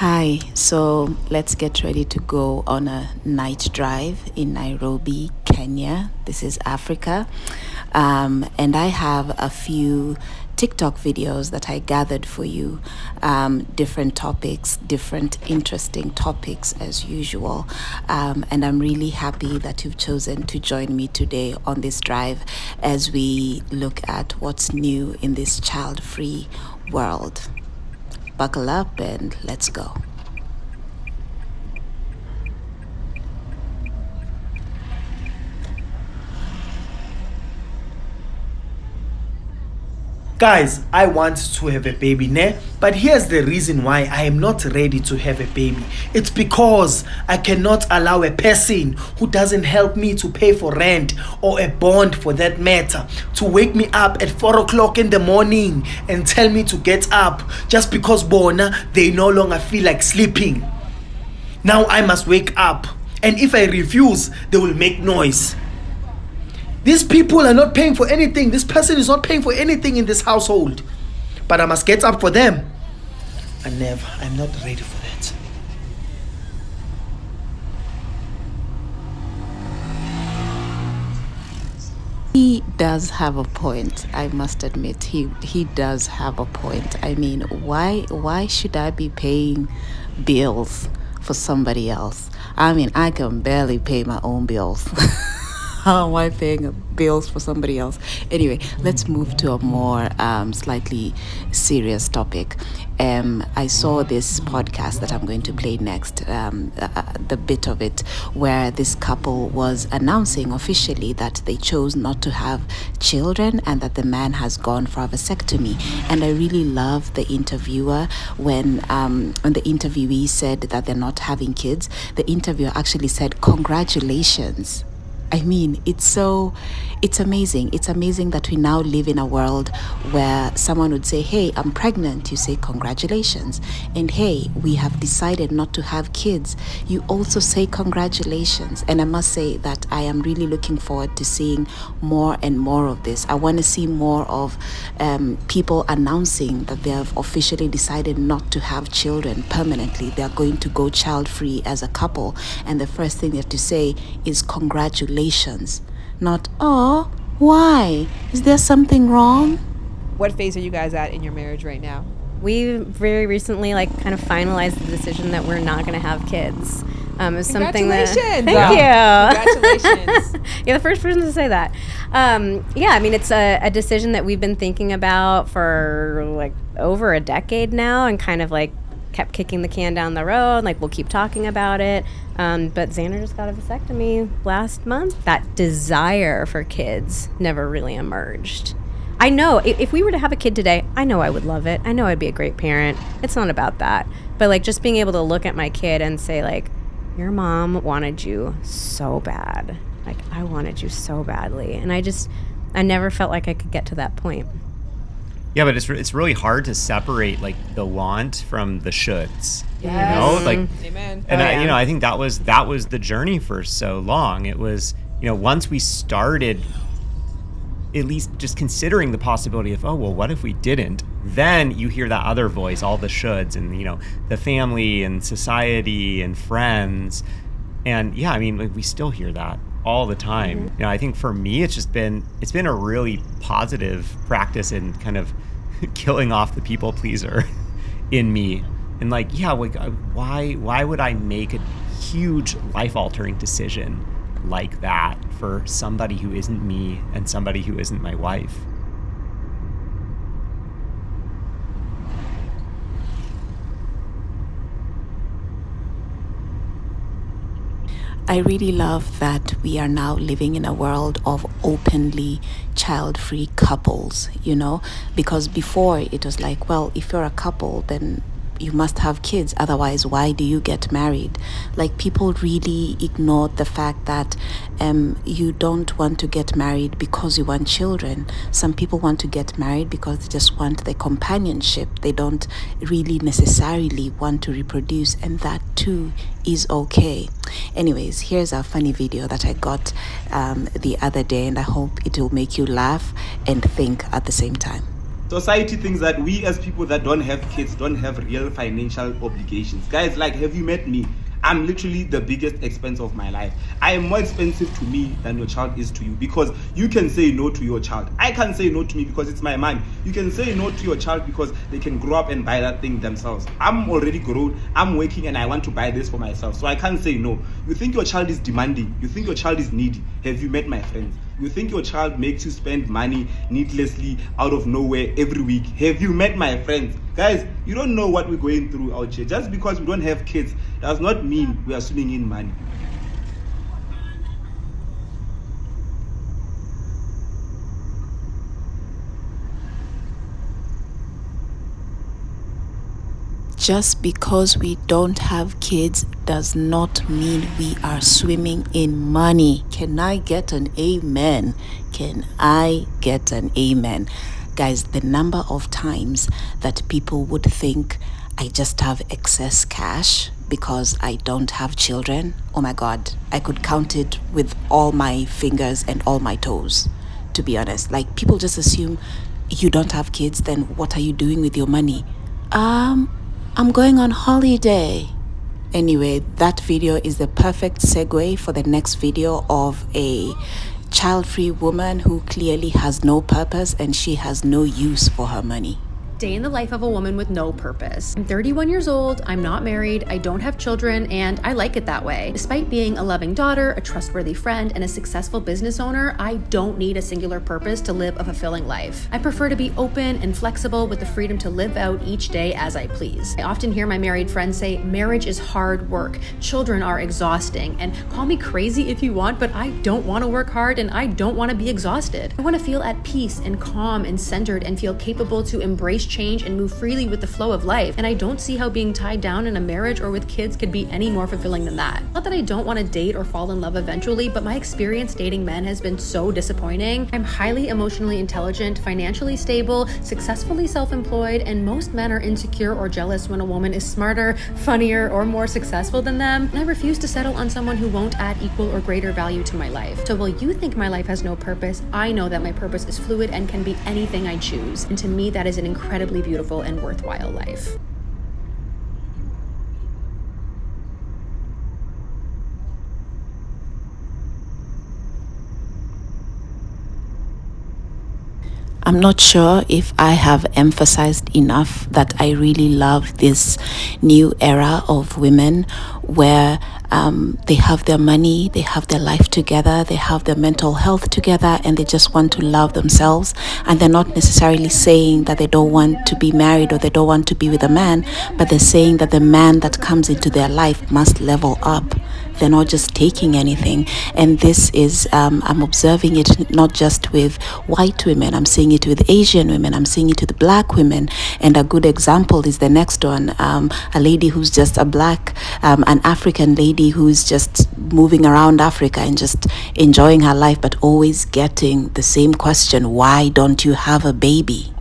Hi, so let's get ready to go on a night drive in Nairobi, Kenya. This is Africa. And I have a few TikTok videos that I gathered for you, different topics, different interesting topics as usual. And I'm really happy that you've chosen to join me today on this drive as we look at what's new in this child-free world. Buckle up and let's go. Guys, I want to have a baby, ne? But here's the reason why I am not ready to have a baby. It's because I cannot allow a person who doesn't help me to pay for rent or a bond for that matter to wake me up at 4 o'clock in the morning and tell me to get up just because bona they no longer feel like sleeping. Now I must wake up, and if I refuse, they will make noise. These people are not paying for anything. This person is not paying for anything in this household. But I must get up for them. I'm not ready for that. He does have a point. I must admit, he does have a point. I mean, why should I be paying bills for somebody else? I mean, I can barely pay my own bills. How am I paying bills for somebody else? Anyway, let's move to a more slightly serious topic. I saw this podcast that I'm going to play next, the bit of it, where this couple was announcing officially that they chose not to have children and that the man has gone for a vasectomy. And I really love the interviewer when the interviewee said that they're not having kids. The interviewer actually said, "Congratulations." I mean, it's amazing. It's amazing that we now live in a world where someone would say, "Hey, I'm pregnant." You say, "Congratulations." And "Hey, we have decided not to have kids." You also say, "Congratulations." And I must say that I am really looking forward to seeing more and more of this. I want to see more of people announcing that they have officially decided not to have children permanently. They are going to go child-free as a couple. And the first thing they have to say is congratulations. Not, "Oh, why? Is there something wrong?" What phase are you guys at in your marriage right now? We very recently kind of finalized the decision that we're not going to have kids. It's something that Congratulations! Thank you. Congratulations! You're the first person to say that. Yeah, I mean, it's a decision that we've been thinking about for over a decade now, and kind of kept kicking the can down the road. We'll keep talking about it. But Xander just got a vasectomy last month. That desire for kids never really emerged. I know if we were to have a kid today, I know I would love it. I know I'd be a great parent. It's not about that. But just being able to look at my kid and say your mom wanted you so bad. I wanted you so badly. And I never felt like I could get to that point. Yeah, but it's really hard to separate the want from the shoulds. Yes. Amen. And I think that was the journey for so long. It was, once we started at least just considering the possibility of, oh, well, what if we didn't? Then you hear that other voice, all the shoulds, and the family and society and friends. And yeah, I mean, we still hear that all the time. Mm-hmm. I think for me, it's been a really positive practice in kind of killing off the people pleaser in me. And why would I make a huge life altering decision like that for somebody who isn't me and somebody who isn't my wife? I really love that we are now living in a world of openly child-free couples, because before it was well, if you're a couple, then you must have kids, otherwise why do you get married? People really ignored the fact that you don't want to get married because you want children. Some people want to get married because they just want the companionship. They don't really necessarily want to reproduce, and that too is okay. Anyways, here's a funny video that I got the other day, and I hope it will make you laugh and think at the same time. Society thinks that we as people that don't have kids don't have real financial obligations. Guys, like, have you met me? I'm literally the biggest expense of my life. I am more expensive to me than your child is to you, because you can say no to your child. I can't say no to me because it's my money. You can say no to your child because they can grow up and buy that thing themselves. I'm already grown, I'm working, and I want to buy this for myself, so I can't say no. You think your child is demanding, you think your child is needy. Have you met my friends? You think your child makes you spend money needlessly out of nowhere every week. Have you met my friends? Guys, you don't know what we're going through out here. Just because we don't have kids does not mean we are swimming in money. Just because we don't have kids does not mean we are swimming in money. Can I get an amen? Can I get an amen? Guys, the number of times that people would think I just have excess cash because I don't have children, oh my God, I could count it with all my fingers and all my toes, to be honest. Like, people just assume you don't have kids, then what are you doing with your money? I'm going on holiday. Anyway, that video is the perfect segue for the next video of a child-free woman who clearly has no purpose and she has no use for her money. Day in the life of a woman with no purpose. I'm 31 years old, I'm not married, I don't have children, and I like it that way. Despite being a loving daughter, a trustworthy friend, and a successful business owner, I don't need a singular purpose to live a fulfilling life. I prefer to be open and flexible with the freedom to live out each day as I please. I often hear my married friends say, marriage is hard work, children are exhausting, and call me crazy if you want, but I don't want to work hard and I don't want to be exhausted. I want to feel at peace and calm and centered and feel capable to embrace change and move freely with the flow of life, and I don't see how being tied down in a marriage or with kids could be any more fulfilling than that. Not that I don't want to date or fall in love eventually, but my experience dating men has been so disappointing. I'm highly emotionally intelligent, financially stable, successfully self-employed, and most men are insecure or jealous when a woman is smarter, funnier, or more successful than them, and I refuse to settle on someone who won't add equal or greater value to my life. So while you think my life has no purpose, I know that my purpose is fluid and can be anything I choose, and to me that is an incredibly beautiful and worthwhile life. I'm not sure if I have emphasized enough that I really love this new era of women where they have their money, they have their life together, they have their mental health together, and they just want to love themselves. And they're not necessarily saying that they don't want to be married or they don't want to be with a man, but they're saying that the man that comes into their life must level up. They're not just taking anything. And this is, I'm observing it not just with white women, I'm seeing it with Asian women, I'm seeing it with black women. And a good example is the next one, a lady who's just a black, an African lady who's just moving around Africa and just enjoying her life, but always getting the same question, why don't you have a baby?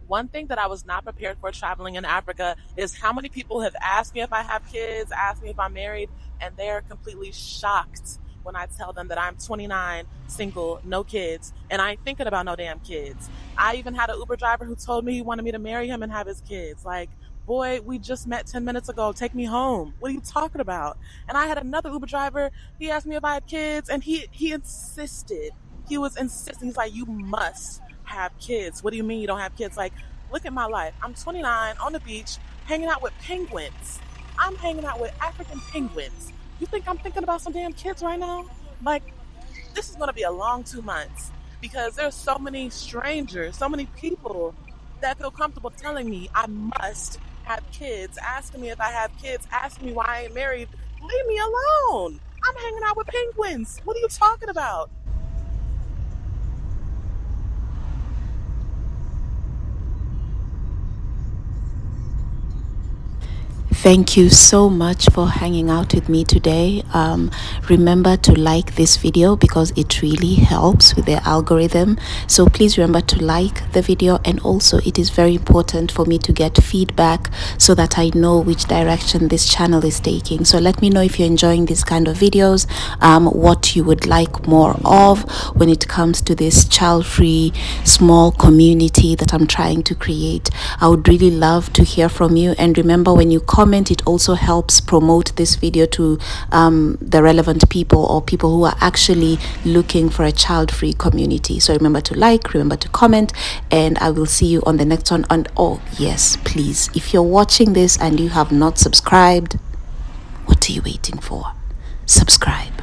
One thing that I was not prepared for traveling in Africa is how many people have asked me if I have kids, asked me if I'm married, and they're completely shocked when I tell them that I'm 29, single, no kids, and I ain't thinking about no damn kids. I even had an Uber driver who told me he wanted me to marry him and have his kids. Like, boy, we just met 10 minutes ago. Take me home. What are you talking about? And I had another Uber driver. He asked me if I had kids, and he insisted. He was insisting. He's like, you must have kids. What do you mean you don't have kids? Like, look at my life. I'm 29 on the beach hanging out with penguins. I'm hanging out with African penguins. You think I'm thinking about some damn kids right now? Like, this is going to be a long 2 months because there's so many strangers, so many people that feel comfortable telling me I must have kids, asking me if I have kids, asking me why I ain't married. Leave me alone. I'm hanging out with penguins. What are you talking about? Thank you so much for hanging out with me today. Remember to like this video because it really helps with the algorithm. So please remember to like the video, and also it is very important for me to get feedback so that I know which direction this channel is taking. So let me know if you're enjoying these kind of videos, what you would like more of when it comes to this child-free small community that I'm trying to create. I would really love to hear from you, and remember, when you comment, it also helps promote this video to the relevant people or people who are actually looking for a child-free community. So remember to like, remember to comment, and I will see you on the next one. And oh yes, please, if you're watching this and you have not subscribed, what are you waiting for? Subscribe.